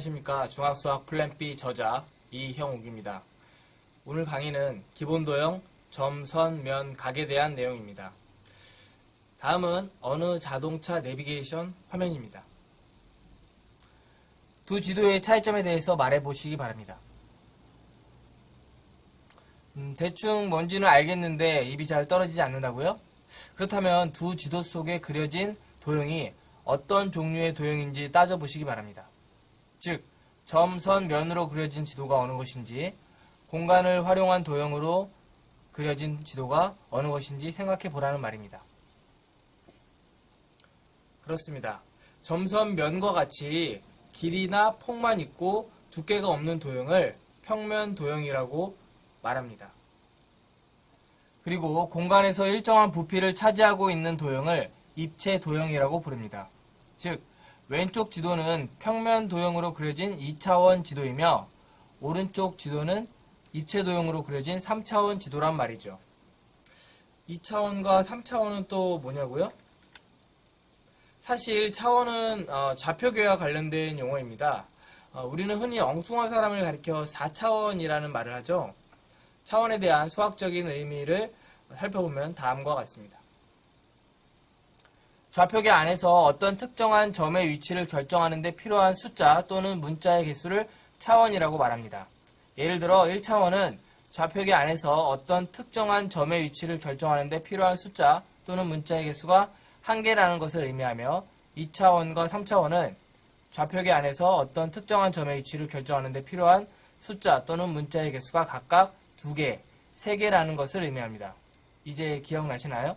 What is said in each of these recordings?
안녕하십니까. 중학수학 플랜 B 저자 이형욱입니다. 오늘 강의는 기본도형 점, 선, 면, 각에 대한 내용입니다. 다음은 어느 자동차 내비게이션 화면입니다. 두 지도의 차이점에 대해서 말해보시기 바랍니다. 대충 뭔지는 알겠는데 입이 잘 떨어지지 않는다고요? 그렇다면 두 지도 속에 그려진 도형이 어떤 종류의 도형인지 따져보시기 바랍니다. 즉, 점, 선, 면으로 그려진 지도가 어느 것인지, 공간을 활용한 도형으로 그려진 지도가 어느 것인지 생각해 보라는 말입니다. 그렇습니다. 점, 선, 면과 같이 길이나 폭만 있고 두께가 없는 도형을 평면 도형이라고 말합니다. 그리고 공간에서 일정한 부피를 차지하고 있는 도형을 입체 도형이라고 부릅니다. 즉, 왼쪽 지도는 평면 도형으로 그려진 2차원 지도이며 오른쪽 지도는 입체 도형으로 그려진 3차원 지도란 말이죠. 2차원과 3차원은 또 뭐냐고요? 사실 차원은 좌표계와 관련된 용어입니다. 우리는 흔히 엉뚱한 사람을 가리켜 4차원이라는 말을 하죠. 차원에 대한 수학적인 의미를 살펴보면 다음과 같습니다. 좌표계 안에서 어떤 특정한 점의 위치를 결정하는 데 필요한 숫자 또는 문자의 개수를 차원이라고 말합니다. 예를 들어 1차원은 좌표계 안에서 어떤 특정한 점의 위치를 결정하는 데 필요한 숫자 또는 문자의 개수가 1개라는 것을 의미하며 2차원과 3차원은 좌표계 안에서 어떤 특정한 점의 위치를 결정하는 데 필요한 숫자 또는 문자의 개수가 각각 2개, 3개라는 것을 의미합니다. 이제 기억나시나요?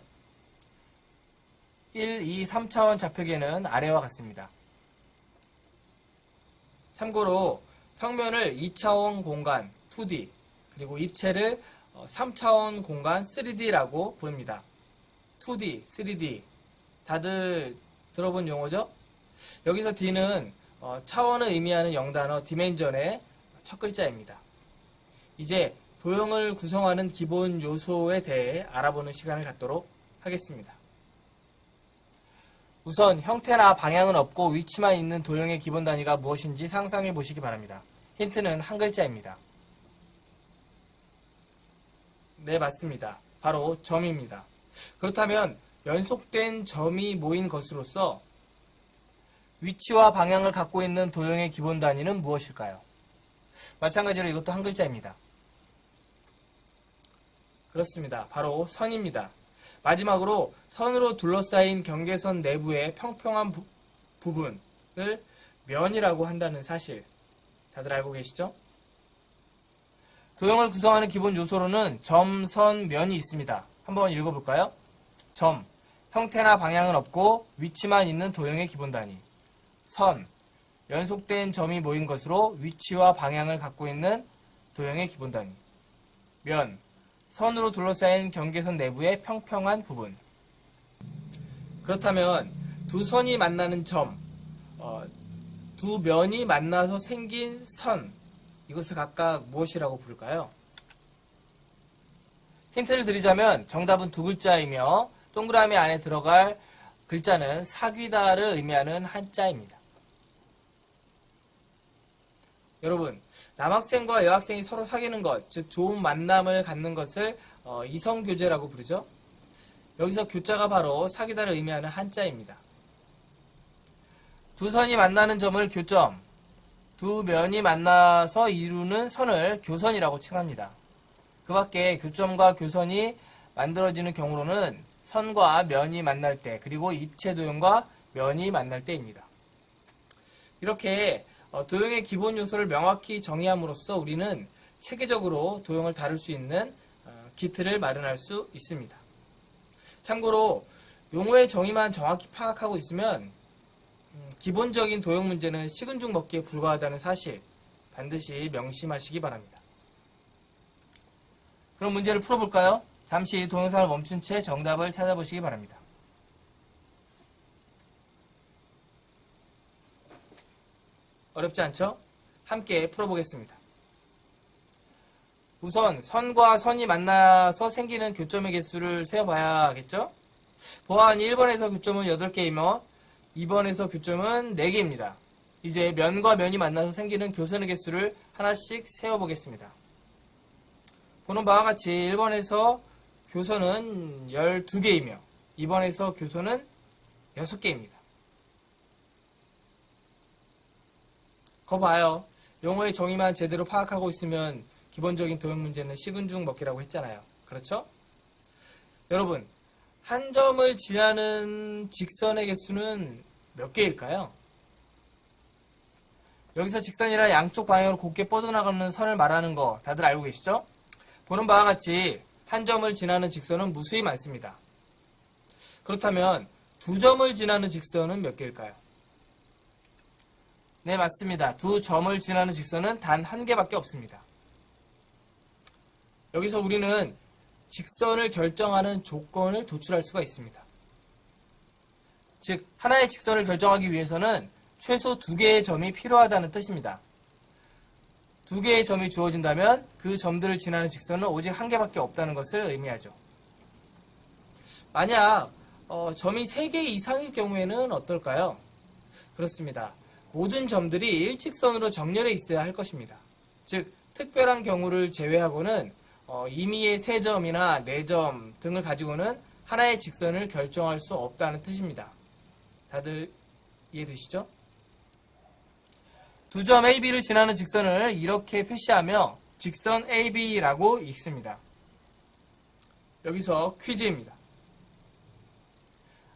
1, 2, 3차원 좌표계는 아래와 같습니다. 참고로 평면을 2차원 공간 2D 그리고 입체를 3차원 공간 3D라고 부릅니다. 2D, 3D 다들 들어본 용어죠? 여기서 D는 차원을 의미하는 영단어 디멘전의 첫 글자입니다. 이제 도형을 구성하는 기본 요소에 대해 알아보는 시간을 갖도록 하겠습니다. 우선 형태나 방향은 없고 위치만 있는 도형의 기본 단위가 무엇인지 상상해 보시기 바랍니다. 힌트는 한 글자입니다. 네, 맞습니다. 바로 점입니다. 그렇다면 연속된 점이 모인 것으로서 위치와 방향을 갖고 있는 도형의 기본 단위는 무엇일까요? 마찬가지로 이것도 한 글자입니다. 그렇습니다. 바로 선입니다. 마지막으로 선으로 둘러싸인 경계선 내부의 평평한 부분을 면이라고 한다는 사실 다들 알고 계시죠? 도형을 구성하는 기본 요소로는 점, 선, 면이 있습니다. 한번 읽어볼까요? 점, 형태나 방향은 없고 위치만 있는 도형의 기본 단위. 선, 연속된 점이 모인 것으로 위치와 방향을 갖고 있는 도형의 기본 단위. 면, 선으로 둘러싸인 경계선 내부의 평평한 부분. 그렇다면 두 선이 만나는 점, 두 면이 만나서 생긴 선, 이것을 각각 무엇이라고 부를까요? 힌트를 드리자면 정답은 두 글자이며 동그라미 안에 들어갈 글자는 사귀다를 의미하는 한자입니다. 여러분, 남학생과 여학생이 서로 사귀는 것, 즉 좋은 만남을 갖는 것을 이성교제라고 부르죠. 여기서 교자가 바로 사귀다를 의미하는 한자입니다. 두 선이 만나는 점을 교점, 두 면이 만나서 이루는 선을 교선이라고 칭합니다. 그 밖에 교점과 교선이 만들어지는 경우로는 선과 면이 만날 때, 그리고 입체 도형과 면이 만날 때입니다. 이렇게 도형의 기본 요소를 명확히 정의함으로써 우리는 체계적으로 도형을 다룰 수 있는 기틀을 마련할 수 있습니다. 참고로 용어의 정의만 정확히 파악하고 있으면 기본적인 도형 문제는 식은 죽 먹기에 불과하다는 사실 반드시 명심하시기 바랍니다. 그럼 문제를 풀어볼까요? 잠시 동영상을 멈춘 채 정답을 찾아보시기 바랍니다. 어렵지 않죠? 함께 풀어보겠습니다. 우선 선과 선이 만나서 생기는 교점의 개수를 세어봐야겠죠? 보아하니 1번에서 교점은 8개이며 2번에서 교점은 4개입니다. 이제 면과 면이 만나서 생기는 교선의 개수를 하나씩 세어보겠습니다. 보는 바와 같이 1번에서 교선은 12개이며 2번에서 교선은 6개입니다. 거 봐요. 용어의 정의만 제대로 파악하고 있으면 기본적인 도형 문제는 식은 죽 먹기라고 했잖아요. 그렇죠? 여러분, 한 점을 지나는 직선의 개수는 몇 개일까요? 여기서 직선이라 양쪽 방향으로 곱게 뻗어나가는 선을 말하는 거 다들 알고 계시죠? 보는 바와 같이 한 점을 지나는 직선은 무수히 많습니다. 그렇다면 두 점을 지나는 직선은 몇 개일까요? 네, 맞습니다. 두 점을 지나는 직선은 단 한 개밖에 없습니다. 여기서 우리는 직선을 결정하는 조건을 도출할 수가 있습니다. 즉, 하나의 직선을 결정하기 위해서는 최소 2개의 점이 필요하다는 뜻입니다. 2개의 점이 주어진다면 그 점들을 지나는 직선은 오직 한 개밖에 없다는 것을 의미하죠. 만약 점이 3개 이상일 경우에는 어떨까요? 그렇습니다. 모든 점들이 일직선으로 정렬해 있어야 할 것입니다. 즉, 특별한 경우를 제외하고는 임의의 3점이나 4점 등을 가지고는 하나의 직선을 결정할 수 없다는 뜻입니다. 다들 이해되시죠? 두 점 AB를 지나는 직선을 이렇게 표시하며 직선 AB라고 읽습니다. 여기서 퀴즈입니다.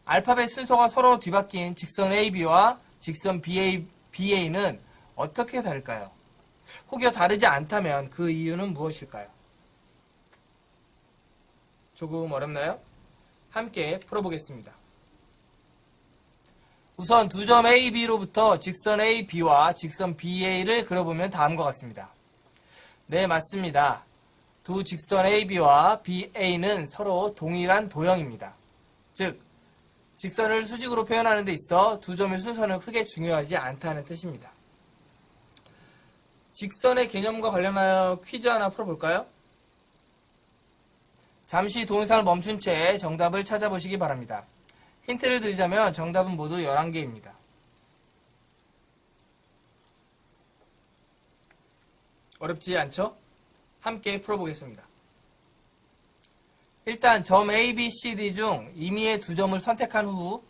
알파벳 순서가 서로 뒤바뀐 직선 AB와 직선 BA는 어떻게 다를까요? 혹여 다르지 않다면 그 이유는 무엇일까요? 조금 어렵나요? 함께 풀어보겠습니다. 우선 두 점 AB로부터 직선 AB와 직선 BA를 그려보면 다음과 같습니다. 네, 맞습니다. 두 직선 AB와 BA는 서로 동일한 도형입니다. 즉, 직선을 수직으로 표현하는 데 있어 두 점의 순서는 크게 중요하지 않다는 뜻입니다. 직선의 개념과 관련하여 퀴즈 하나 풀어볼까요? 잠시 동영상을 멈춘 채 정답을 찾아보시기 바랍니다. 힌트를 드리자면 정답은 모두 11개입니다. 어렵지 않죠? 함께 풀어보겠습니다. 일단 점 A, B, C, D 중 임의의 두 점을 선택한 후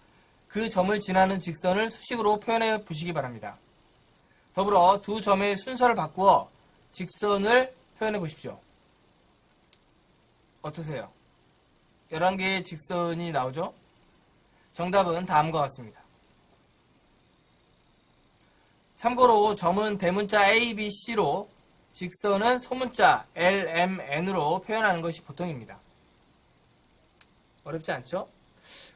그 점을 지나는 직선을 수식으로 표현해 보시기 바랍니다. 더불어 두 점의 순서를 바꾸어 직선을 표현해 보십시오. 어떠세요? 11개의 직선이 나오죠? 정답은 다음과 같습니다. 참고로 점은 대문자 A, B, C로 직선은 소문자 L, M, N으로 표현하는 것이 보통입니다. 어렵지 않죠?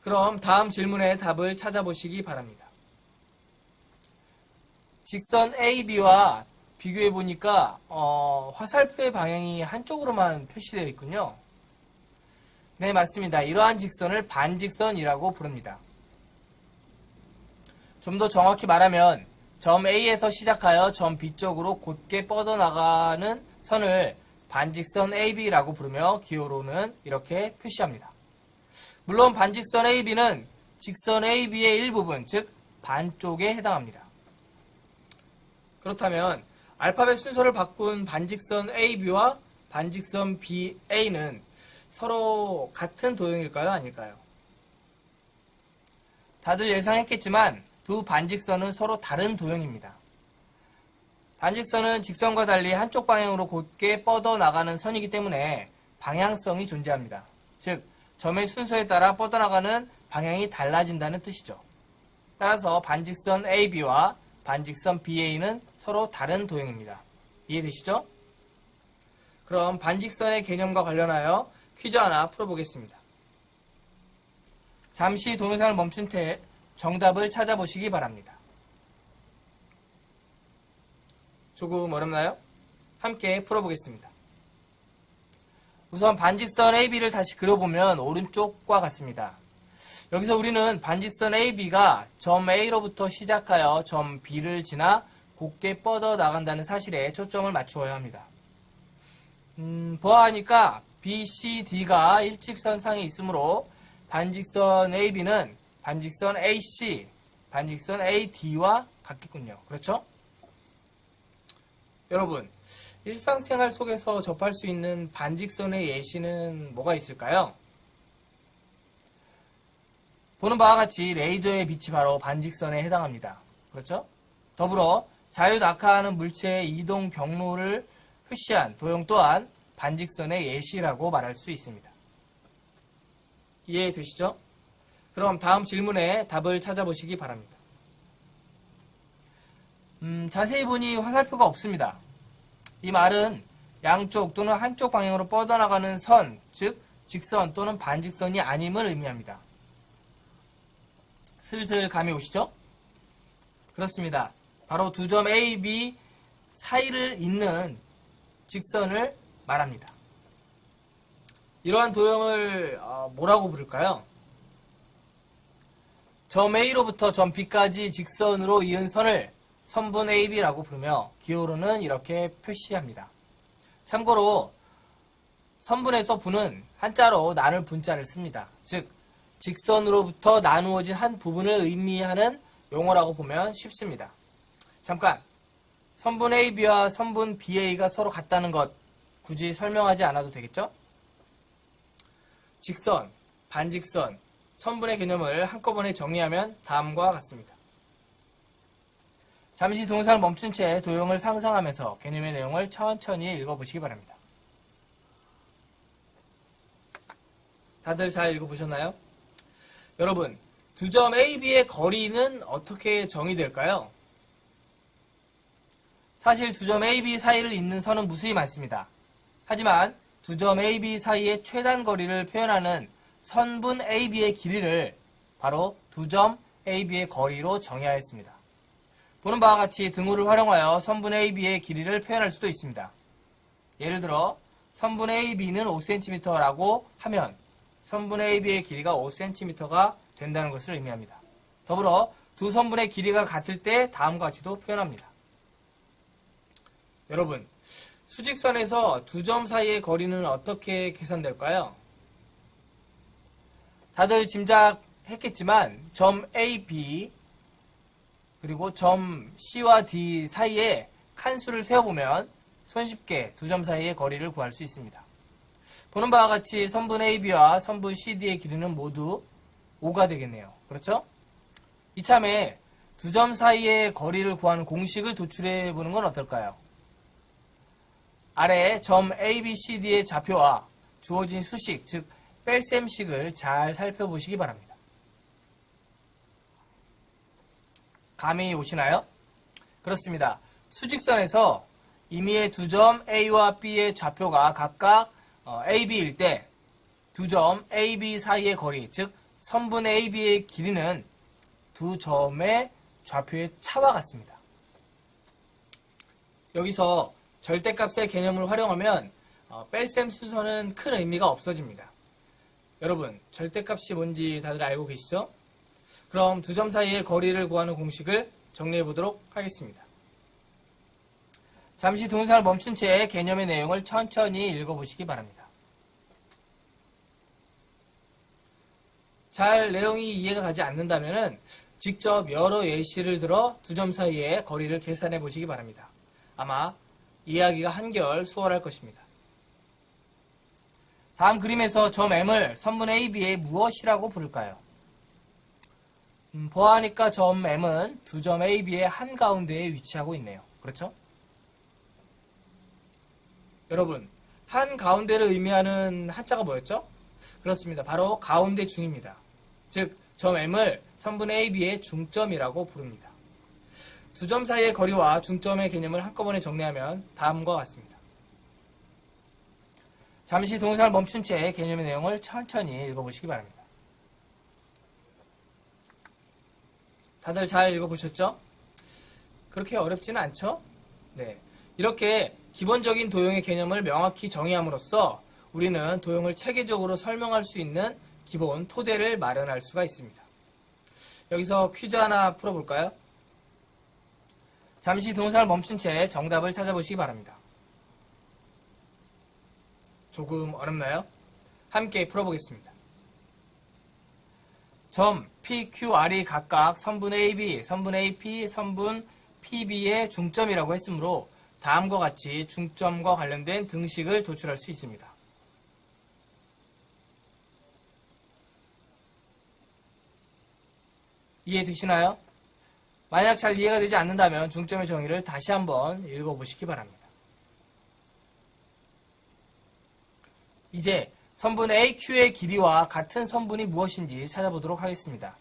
그럼 다음 질문의 답을 찾아보시기 바랍니다. 직선 AB와 비교해 보니까 화살표의 방향이 한쪽으로만 표시되어 있군요. 네, 맞습니다. 이러한 직선을 반직선이라고 부릅니다. 좀 더 정확히 말하면 점 A에서 시작하여 점 B 쪽으로 곧게 뻗어나가는 선을 반직선 AB라고 부르며 기호로는 이렇게 표시합니다. 물론 반직선 AB는 직선 AB의 일부분, 즉 반쪽에 해당합니다. 그렇다면 알파벳 순서를 바꾼 반직선 AB와 반직선 BA는 서로 같은 도형일까요? 아닐까요? 다들 예상했겠지만 두 반직선은 서로 다른 도형입니다. 반직선은 직선과 달리 한쪽 방향으로 곧게 뻗어나가는 선이기 때문에 방향성이 존재합니다. 즉, 점의 순서에 따라 뻗어나가는 방향이 달라진다는 뜻이죠. 따라서 반직선 AB와 반직선 BA는 서로 다른 도형입니다. 이해되시죠? 그럼 반직선의 개념과 관련하여 퀴즈 하나 풀어보겠습니다. 잠시 동영상을 멈춘 채 정답을 찾아보시기 바랍니다. 조금 어렵나요? 함께 풀어보겠습니다. 우선 반직선 AB를 다시 그려보면 오른쪽과 같습니다. 여기서 우리는 반직선 AB가 점 A로부터 시작하여 점 B를 지나 곧게 뻗어 나간다는 사실에 초점을 맞추어야 합니다. 보아하니까 B, C, D가 일직선상에 있으므로 반직선 AB는 반직선 AC, 반직선 AD와 같겠군요. 그렇죠? 여러분, 일상생활 속에서 접할 수 있는 반직선의 예시는 뭐가 있을까요? 보는 바와 같이 레이저의 빛이 바로 반직선에 해당합니다. 그렇죠? 더불어 자유낙하하는 물체의 이동 경로를 표시한 도형 또한 반직선의 예시라고 말할 수 있습니다. 이해되시죠? 그럼 다음 질문에 답을 찾아보시기 바랍니다. 자세히 보니 화살표가 없습니다. 이 말은 양쪽 또는 한쪽 방향으로 뻗어나가는 선, 즉 직선 또는 반직선이 아님을 의미합니다. 슬슬 감이 오시죠? 그렇습니다. 바로 두 점 A, B 사이를 잇는 직선을 말합니다. 이러한 도형을 뭐라고 부를까요? 점 A로부터 점 B까지 직선으로 이은 선을 선분 AB라고 부르며 기호로는 이렇게 표시합니다. 참고로 선분에서 분은 한자로 나눌 분자를 씁니다. 즉 직선으로부터 나누어진 한 부분을 의미하는 용어라고 보면 쉽습니다. 잠깐, 선분 AB와 선분 BA가 서로 같다는 것 굳이 설명하지 않아도 되겠죠? 직선, 반직선, 선분의 개념을 한꺼번에 정리하면 다음과 같습니다. 잠시 동영상을 멈춘 채 도형을 상상하면서 개념의 내용을 천천히 읽어보시기 바랍니다. 다들 잘 읽어보셨나요? 여러분, 두 점 AB의 거리는 어떻게 정의될까요? 사실 두 점 AB 사이를 잇는 선은 무수히 많습니다. 하지만 두 점 AB 사이의 최단 거리를 표현하는 선분 AB의 길이를 바로 두 점 AB의 거리로 정의하였습니다. 보는 바와 같이 등호를 활용하여 선분 AB의 길이를 표현할 수도 있습니다. 예를 들어 선분 AB는 5cm라고 하면 선분 AB의 길이가 5cm가 된다는 것을 의미합니다. 더불어 두 선분의 길이가 같을 때 다음과 같이도 표현합니다. 여러분, 수직선에서 두 점 사이의 거리는 어떻게 계산될까요? 다들 짐작했겠지만 점 AB 그리고 점 C와 D 사이에 칸수를 세어보면 손쉽게 두 점 사이의 거리를 구할 수 있습니다. 보는 바와 같이 선분 AB와 선분 CD의 길이는 모두 5가 되겠네요. 그렇죠? 이참에 두 점 사이의 거리를 구하는 공식을 도출해 보는 건 어떨까요? 아래 점 ABCD의 좌표와 주어진 수식, 즉 뺄셈식을 잘 살펴보시기 바랍니다. 감이 오시나요? 그렇습니다. 수직선에서 임의의 두 점 A와 B의 좌표가 각각 AB일 때 두 점 AB 사이의 거리, 즉 선분 AB의 길이는 두 점의 좌표의 차와 같습니다. 여기서 절대값의 개념을 활용하면 뺄셈 순서는 큰 의미가 없어집니다. 여러분, 절대값이 뭔지 다들 알고 계시죠? 그럼 두 점 사이의 거리를 구하는 공식을 정리해 보도록 하겠습니다. 잠시 동영상을 멈춘 채 개념의 내용을 천천히 읽어보시기 바랍니다. 잘 내용이 이해가 가지 않는다면 직접 여러 예시를 들어 두 점 사이의 거리를 계산해 보시기 바랍니다. 아마 이해하기가 한결 수월할 것입니다. 다음 그림에서 점 M을 선분 AB의 무엇이라고 부를까요? 보아하니까 점 M은 두 점 AB의 한가운데에 위치하고 있네요. 그렇죠? 여러분, 한가운데를 의미하는 한자가 뭐였죠? 그렇습니다. 바로 가운데 중입니다. 즉, 점 M을 선분 AB의 중점이라고 부릅니다. 두 점 사이의 거리와 중점의 개념을 한꺼번에 정리하면 다음과 같습니다. 잠시 동영상을 멈춘 채 개념의 내용을 천천히 읽어보시기 바랍니다. 다들 잘 읽어보셨죠? 그렇게 어렵지는 않죠? 네. 이렇게 기본적인 도형의 개념을 명확히 정의함으로써 우리는 도형을 체계적으로 설명할 수 있는 기본 토대를 마련할 수가 있습니다. 여기서 퀴즈 하나 풀어볼까요? 잠시 동영상을 멈춘 채 정답을 찾아보시기 바랍니다. 조금 어렵나요? 함께 풀어보겠습니다. 점 PQR이 각각 선분 AB, 선분 AP, 선분 PB의 중점이라고 했으므로 다음과 같이 중점과 관련된 등식을 도출할 수 있습니다. 이해되시나요? 만약 잘 이해가 되지 않는다면 중점의 정의를 다시 한번 읽어보시기 바랍니다. 이제 선분 AQ의 길이와 같은 선분이 무엇인지 찾아보도록 하겠습니다.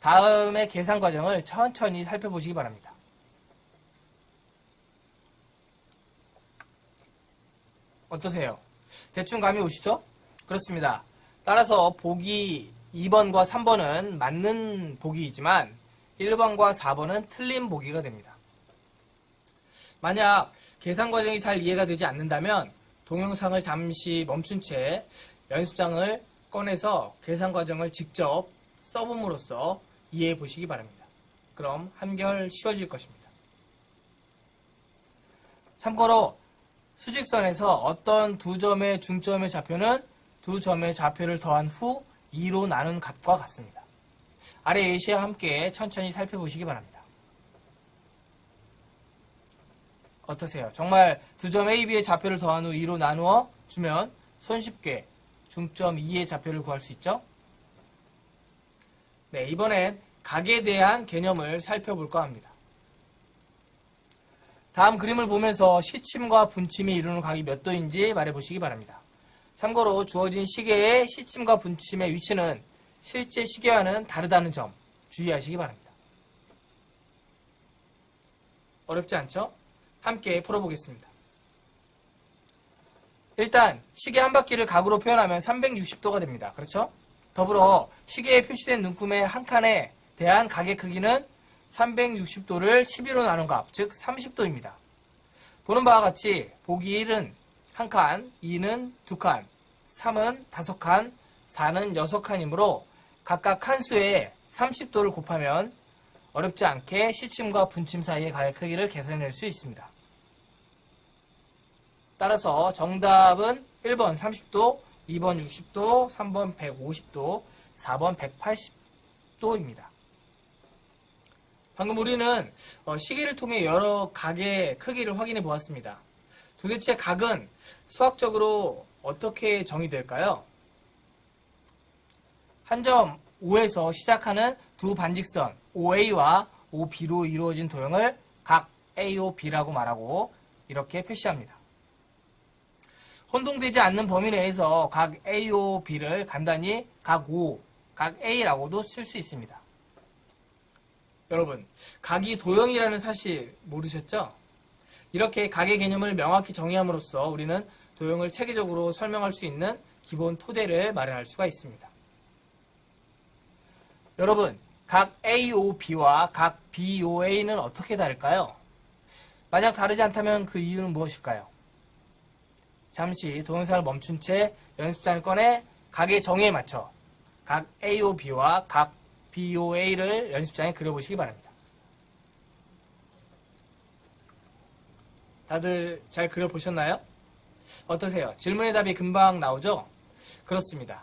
다음의 계산 과정을 천천히 살펴보시기 바랍니다. 어떠세요? 대충 감이 오시죠? 그렇습니다. 따라서 보기 2번과 3번은 맞는 보기이지만 1번과 4번은 틀린 보기가 됩니다. 만약 계산 과정이 잘 이해가 되지 않는다면 동영상을 잠시 멈춘 채 연습장을 꺼내서 계산 과정을 직접 써봄으로써 이해해 보시기 바랍니다. 그럼 한결 쉬워질 것입니다. 참고로 수직선에서 어떤 두 점의 중점의 좌표는 두 점의 좌표를 더한 후 2로 나눈 값과 같습니다. 아래 예시와 함께 천천히 살펴보시기 바랍니다. 어떠세요? 정말 두 점 AB의 좌표를 더한 후 2로 나누어 주면 손쉽게 중점 2의 좌표를 구할 수 있죠? 네, 이번엔 각에 대한 개념을 살펴볼까 합니다. 다음 그림을 보면서 시침과 분침이 이루는 각이 몇 도인지 말해보시기 바랍니다. 참고로 주어진 시계의 시침과 분침의 위치는 실제 시계와는 다르다는 점 주의하시기 바랍니다. 어렵지 않죠? 함께 풀어보겠습니다. 일단 시계 한 바퀴를 각으로 표현하면 360도가 됩니다. 그렇죠? 더불어 시계에 표시된 눈금의 한 칸에 대한 각의 크기는 360도를 12로 나눈 값, 즉 30도입니다. 보는 바와 같이 보기 1은 1칸, 2는 2칸, 3은 5칸, 4는 6칸이므로 각각 칸수에 30도를 곱하면 어렵지 않게 시침과 분침 사이의 각의 크기를 계산해낼 수 있습니다. 따라서 정답은 1번 30도, 2번 60도, 3번 150도, 4번 180도입니다. 방금 우리는 시계를 통해 여러 각의 크기를 확인해 보았습니다. 도대체 각은 수학적으로 어떻게 정의될까요? 한 점 O에서 시작하는 두 반직선 OA와 OB로 이루어진 도형을 각 AOB라고 말하고 이렇게 표시합니다. 혼동되지 않는 범위 내에서 각 AOB를 간단히 각 O, 각 A라고도 쓸 수 있습니다. 여러분, 각이 도형이라는 사실 모르셨죠? 이렇게 각의 개념을 명확히 정의함으로써 우리는 도형을 체계적으로 설명할 수 있는 기본 토대를 마련할 수가 있습니다. 여러분, 각 AOB와 각 BOA는 어떻게 다를까요? 만약 다르지 않다면 그 이유는 무엇일까요? 잠시 동영상을 멈춘 채 연습장을 꺼내 각의 정의에 맞춰 각 AOB와 각 BOA를 연습장에 그려보시기 바랍니다. 다들 잘 그려보셨나요? 어떠세요? 질문의 답이 금방 나오죠? 그렇습니다.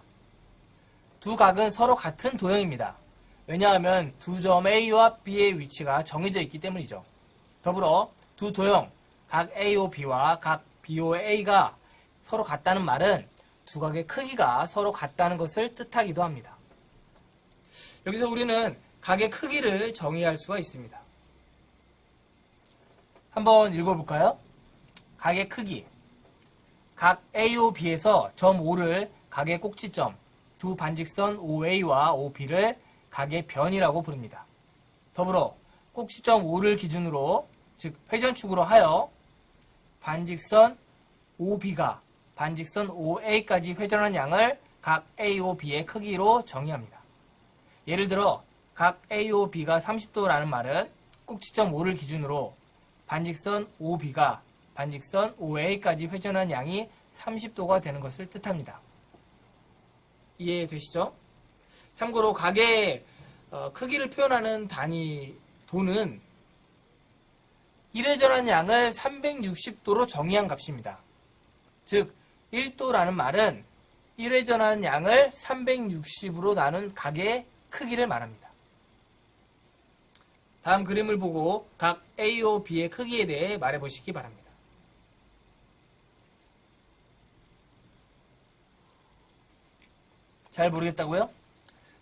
두 각은 서로 같은 도형입니다. 왜냐하면 두 점 A와 B의 위치가 정해져 있기 때문이죠. 더불어 두 도형, 각 AOB와 각 BOA가 서로 같다는 말은 두 각의 크기가 서로 같다는 것을 뜻하기도 합니다. 여기서 우리는 각의 크기를 정의할 수가 있습니다. 한번 읽어볼까요? 각의 크기. 각 AOB에서 점 O를 각의 꼭지점, 두 반직선 OA와 OB를 각의 변이라고 부릅니다. 더불어 꼭지점 O를 기준으로, 즉 회전축으로 하여 반직선 OB가 반직선 OA까지 회전한 양을 각 AOB의 크기로 정의합니다. 예를 들어 각 AOB가 30도라는 말은 꼭지점 O를 기준으로 반직선 OB가 반직선 OA까지 회전한 양이 30도가 되는 것을 뜻합니다. 이해되시죠? 참고로 각의 크기를 표현하는 단위 도는 1회전한 양을 360도로 정의한 값입니다. 즉 1도라는 말은 1회 전환 양을 360으로 나눈 각의 크기를 말합니다. 다음 그림을 보고 각 A오 B의 크기에 대해 말해보시기 바랍니다. 잘 모르겠다고요?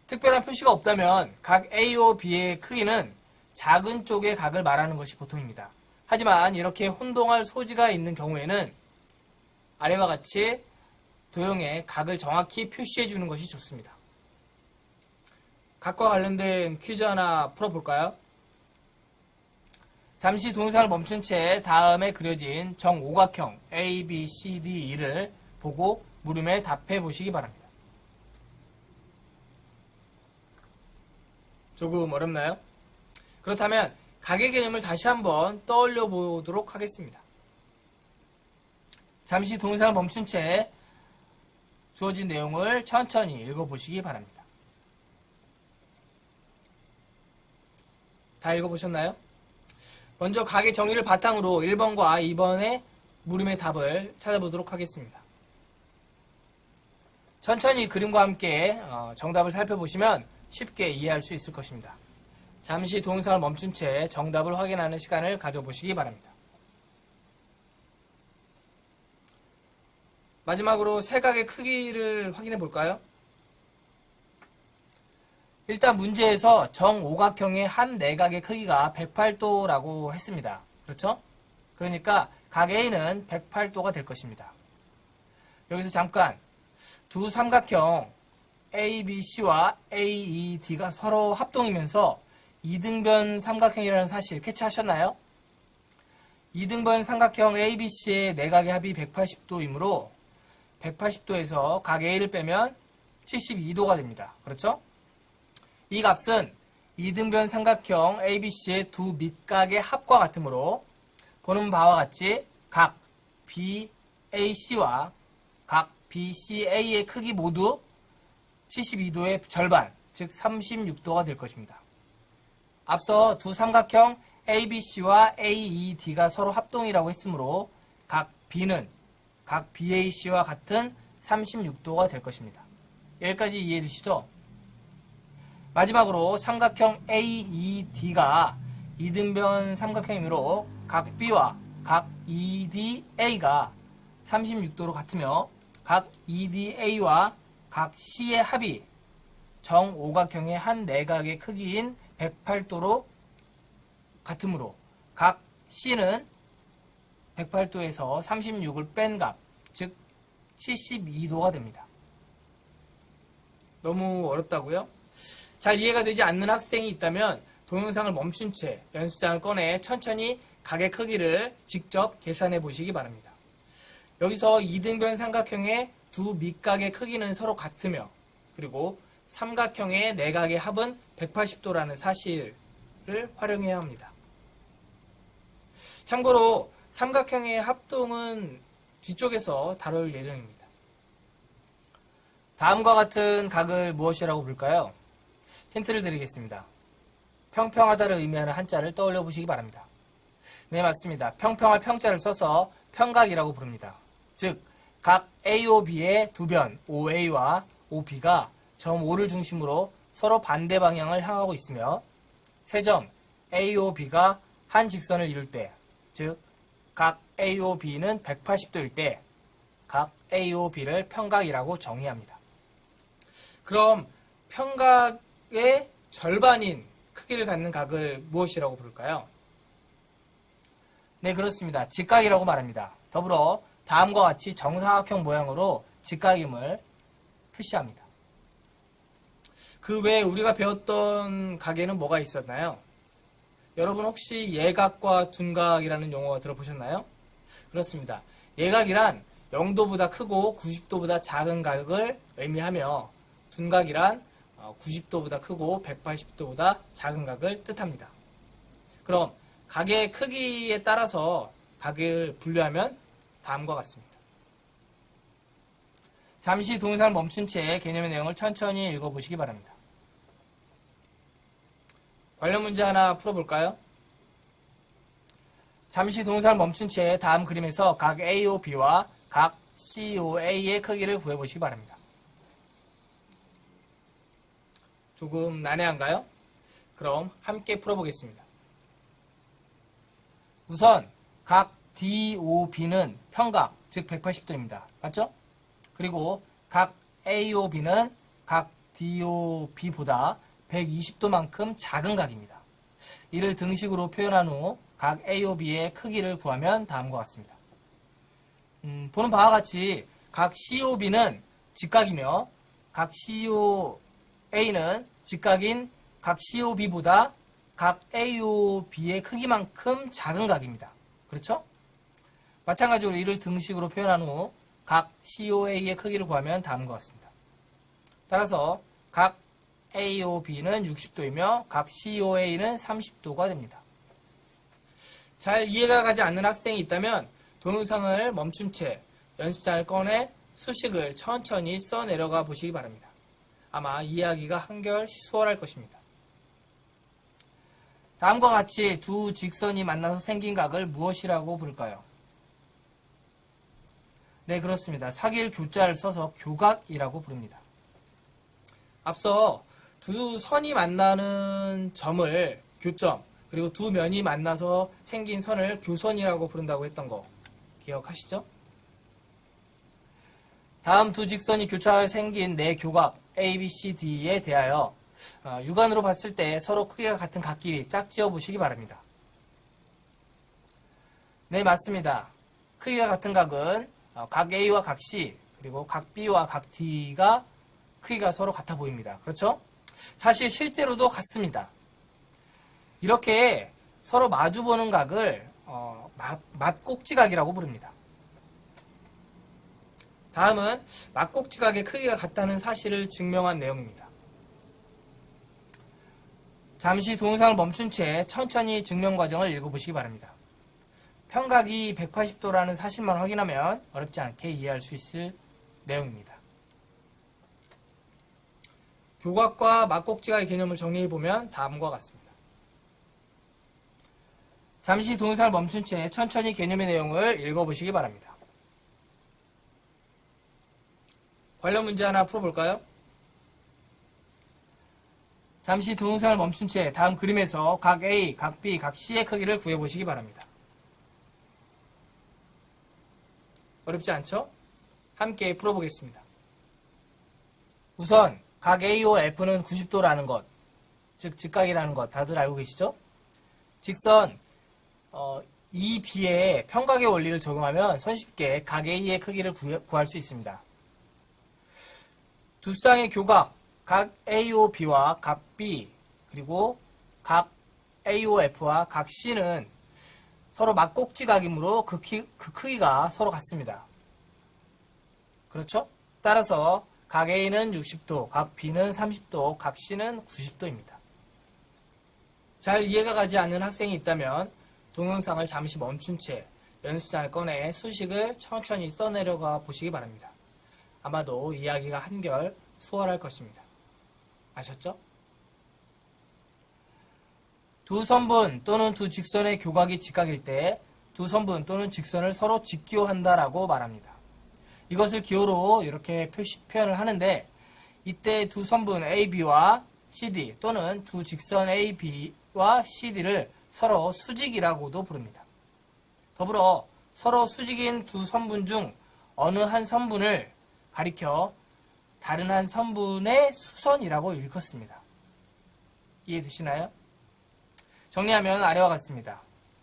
특별한 표시가 없다면 각 A오 B의 크기는 작은 쪽의 각을 말하는 것이 보통입니다. 하지만 이렇게 혼동할 소지가 있는 경우에는 아래와 같이 도형의 각을 정확히 표시해 주는 것이 좋습니다. 각과 관련된 퀴즈 하나 풀어볼까요? 잠시 동영상을 멈춘 채 다음에 그려진 정오각형 A, B, C, D, E를 보고 물음에 답해 보시기 바랍니다. 조금 어렵나요? 그렇다면 각의 개념을 다시 한번 떠올려 보도록 하겠습니다. 잠시 동영상을 멈춘 채 주어진 내용을 천천히 읽어보시기 바랍니다. 다 읽어보셨나요? 먼저 각의 정의를 바탕으로 1번과 2번의 물음의 답을 찾아보도록 하겠습니다. 천천히 그림과 함께 정답을 살펴보시면 쉽게 이해할 수 있을 것입니다. 잠시 동영상을 멈춘 채 정답을 확인하는 시간을 가져보시기 바랍니다. 마지막으로 세 각의 크기를 확인해 볼까요? 일단 문제에서 정오각형의 한 내각의 크기가 108도라고 했습니다. 그렇죠? 그러니까 각 A는 108도가 될 것입니다. 여기서 잠깐 두 삼각형 ABC와 AED가 서로 합동이면서 이등변 삼각형이라는 사실 캐치하셨나요? 이등변 삼각형 ABC의 내각의 합이 180도이므로 180도에서 각 A를 빼면 72도가 됩니다. 그렇죠? 이 값은 이등변 삼각형 ABC의 두 밑각의 합과 같으므로 보는 바와 같이 각 BAC와 각 BCA의 크기 모두 72도의 절반, 즉 36도가 될 것입니다. 앞서 두 삼각형 ABC와 AED가 서로 합동이라고 했으므로 각 B는 각 BAC와 같은 36도가 될 것입니다. 여기까지 이해해 주시죠? 마지막으로 삼각형 AED가 이등변 삼각형이므로 각 B와 각 EDA가 36도로 같으며 각 EDA와 각 C의 합이 정오각형의 한 내각의 크기인 108도로 같으므로 각 C는 108도에서 36을 뺀 값, 즉 72도가 됩니다. 너무 어렵다고요? 잘 이해가 되지 않는 학생이 있다면 동영상을 멈춘 채 연습장을 꺼내 천천히 각의 크기를 직접 계산해 보시기 바랍니다. 여기서 이등변 삼각형의 두 밑각의 크기는 서로 같으며 그리고 삼각형의 내각의 합은 180도라는 사실을 활용해야 합니다. 참고로 삼각형의 합동은 뒤쪽에서 다룰 예정입니다. 다음과 같은 각을 무엇이라고 부를까요? 힌트를 드리겠습니다. 평평하다를 의미하는 한자를 떠올려 보시기 바랍니다. 네, 맞습니다. 평평할 평자를 써서 평각이라고 부릅니다. 즉, 각 AOB의 두 변 OA와 OB가 점 O를 중심으로 서로 반대 방향을 향하고 있으며 세 점 AOB가 한 직선을 이룰 때, 즉, 각 AOB는 180도일 때, 각 AOB를 평각이라고 정의합니다. 그럼 평각의 절반인 크기를 갖는 각을 무엇이라고 부를까요? 네, 그렇습니다. 직각이라고 말합니다. 더불어 다음과 같이 정사각형 모양으로 직각임을 표시합니다. 그 외에 우리가 배웠던 각에는 뭐가 있었나요? 여러분 혹시 예각과 둔각이라는 용어 들어보셨나요? 그렇습니다. 예각이란 0도보다 크고 90도보다 작은 각을 의미하며 둔각이란 90도보다 크고 180도보다 작은 각을 뜻합니다. 그럼 각의 크기에 따라서 각을 분류하면 다음과 같습니다. 잠시 동영상을 멈춘 채 개념의 내용을 천천히 읽어보시기 바랍니다. 관련 문제 하나 풀어볼까요? 잠시 동영상을 멈춘 채 다음 그림에서 각 AOB와 각 COA의 크기를 구해보시기 바랍니다. 조금 난해한가요? 그럼 함께 풀어보겠습니다. 우선 각 DOB는 평각, 즉 180도입니다. 맞죠? 그리고 각 AOB는 각 DOB보다 120도만큼 작은 각입니다. 이를 등식으로 표현한 후 각 AOB의 크기를 구하면 다음과 같습니다. 보는 바와 같이 각 COB는 직각이며 각 COA는 직각인 각 COB보다 각 AOB의 크기만큼 작은 각입니다. 그렇죠? 마찬가지로 이를 등식으로 표현한 후 각 COA의 크기를 구하면 다음과 같습니다. 따라서 각 AOB는 60도이며 각 COA는 30도가 됩니다. 잘 이해가 가지 않는 학생이 있다면 동영상을 멈춘 채 연습장을 꺼내 수식을 천천히 써 내려가 보시기 바랍니다. 아마 이해하기가 한결 수월할 것입니다. 다음과 같이 두 직선이 만나서 생긴 각을 무엇이라고 부를까요? 네, 그렇습니다. 사길 교자를 써서 교각이라고 부릅니다. 앞서 두 선이 만나는 점을 교점, 그리고 두 면이 만나서 생긴 선을 교선이라고 부른다고 했던 거 기억하시죠? 다음 두 직선이 교차하여 생긴 네 교각 A, B, C, D에 대하여 육안으로 봤을 때 서로 크기가 같은 각끼리 짝지어 보시기 바랍니다. 네, 맞습니다. 크기가 같은 각은 각 A와 각 C, 그리고 각 B와 각 D가 크기가 서로 같아 보입니다. 그렇죠? 사실 실제로도 같습니다. 이렇게 서로 마주보는 각을 맞꼭지각이라고 부릅니다. 다음은 맞꼭지각의 크기가 같다는 사실을 증명한 내용입니다. 잠시 동영상을 멈춘 채 천천히 증명 과정을 읽어보시기 바랍니다. 평각이 180도라는 사실만 확인하면 어렵지 않게 이해할 수 있을 내용입니다. 교각과 맞꼭지각의 개념을 정리해보면 다음과 같습니다. 잠시 동영상을 멈춘 채 천천히 개념의 내용을 읽어보시기 바랍니다. 관련 문제 하나 풀어볼까요? 잠시 동영상을 멈춘 채 다음 그림에서 각 A, 각 B, 각 C의 크기를 구해보시기 바랍니다. 어렵지 않죠? 함께 풀어보겠습니다. 우선 각 A와 F는 90도라는 것, 즉 직각이라는 것 다들 알고 계시죠? 직선 EB에 평각의 원리를 적용하면 손쉽게 각 A의 크기를 구할 수 있습니다. 두 쌍의 교각, 각 AOB와 각 B, 그리고 각 AOF와 각 C는 서로 맞꼭지각이므로 그 크기가 서로 같습니다. 그렇죠? 따라서 각 A는 60도, 각 B는 30도, 각 C는 90도입니다. 잘 이해가 가지 않는 학생이 있다면 동영상을 잠시 멈춘 채 연습장을 꺼내 수식을 천천히 써내려가 보시기 바랍니다. 아마도 이해하기가 한결 수월할 것입니다. 아셨죠? 두 선분 또는 두 직선의 교각이 직각일 때 두 선분 또는 직선을 서로 직교한다라고 말합니다. 이것을 기호로 이렇게 표현을 하는데 이때 두 선분 AB와 CD 또는 두 직선 AB와 CD를 서로 수직이라고도 부릅니다. 더불어 서로 수직인 두 선분 중 어느 한 선분을 가리켜 다른 한 선분의 수선이라고 일컫습니다. 이해되시나요? 정리하면 아래와 같습니다.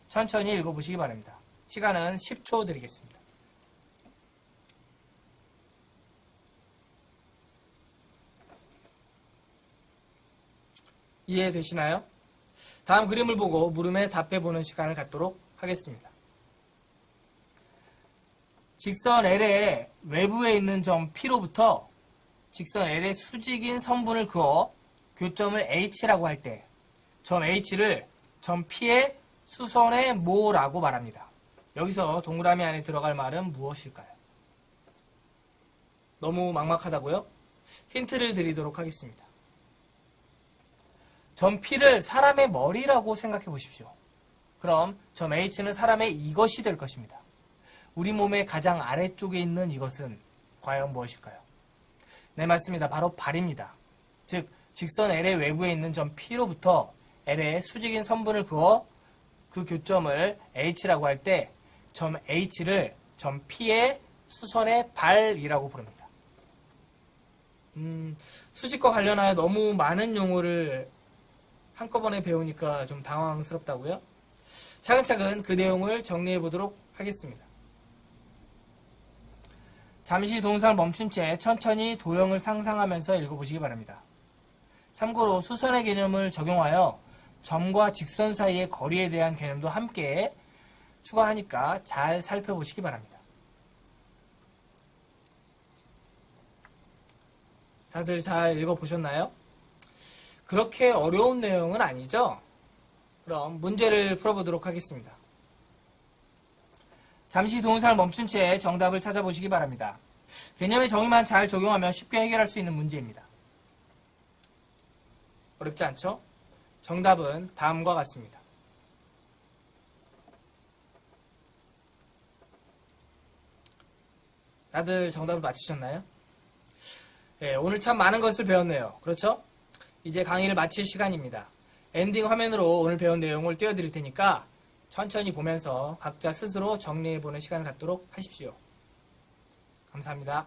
천천히 읽어보시기 바랍니다. 시간은 10초 드리겠습니다. 이해되시나요? 다음 그림을 보고 물음에 답해보는 시간을 갖도록 하겠습니다. 직선 L의 외부에 있는 점 P로부터 직선 L의 수직인 선분을 그어 교점을 H라고 할 때 점 H를 점 P의 수선의 모라고 말합니다. 여기서 동그라미 안에 들어갈 말은 무엇일까요? 너무 막막하다고요? 힌트를 드리도록 하겠습니다. 점 P를 사람의 머리라고 생각해 보십시오. 그럼 점 H는 사람의 이것이 될 것입니다. 우리 몸의 가장 아래쪽에 있는 이것은 과연 무엇일까요? 네, 맞습니다. 바로 발입니다. 즉 직선 L의 외부에 있는 점 P로부터 L의 수직인 선분을 그어 그 교점을 H라고 할 때 점 H를 점 P의 수선의 발이라고 부릅니다. 수직과 관련하여 너무 많은 용어를 한꺼번에 배우니까 좀 당황스럽다고요? 차근차근 그 내용을 정리해 보도록 하겠습니다. 잠시 동영상을 멈춘 채 천천히 도형을 상상하면서 읽어보시기 바랍니다. 참고로 수선의 개념을 적용하여 점과 직선 사이의 거리에 대한 개념도 함께 추가하니까 잘 살펴보시기 바랍니다. 다들 잘 읽어보셨나요? 그렇게 어려운 내용은 아니죠? 그럼 문제를 풀어보도록 하겠습니다. 잠시 동영상을 멈춘 채 정답을 찾아보시기 바랍니다. 개념의 정의만 잘 적용하면 쉽게 해결할 수 있는 문제입니다. 어렵지 않죠? 정답은 다음과 같습니다. 다들 정답을 맞히셨나요? 네, 오늘 참 많은 것을 배웠네요. 그렇죠? 이제 강의를 마칠 시간입니다. 엔딩 화면으로 오늘 배운 내용을 띄워드릴 테니까 천천히 보면서 각자 스스로 정리해보는 시간을 갖도록 하십시오. 감사합니다.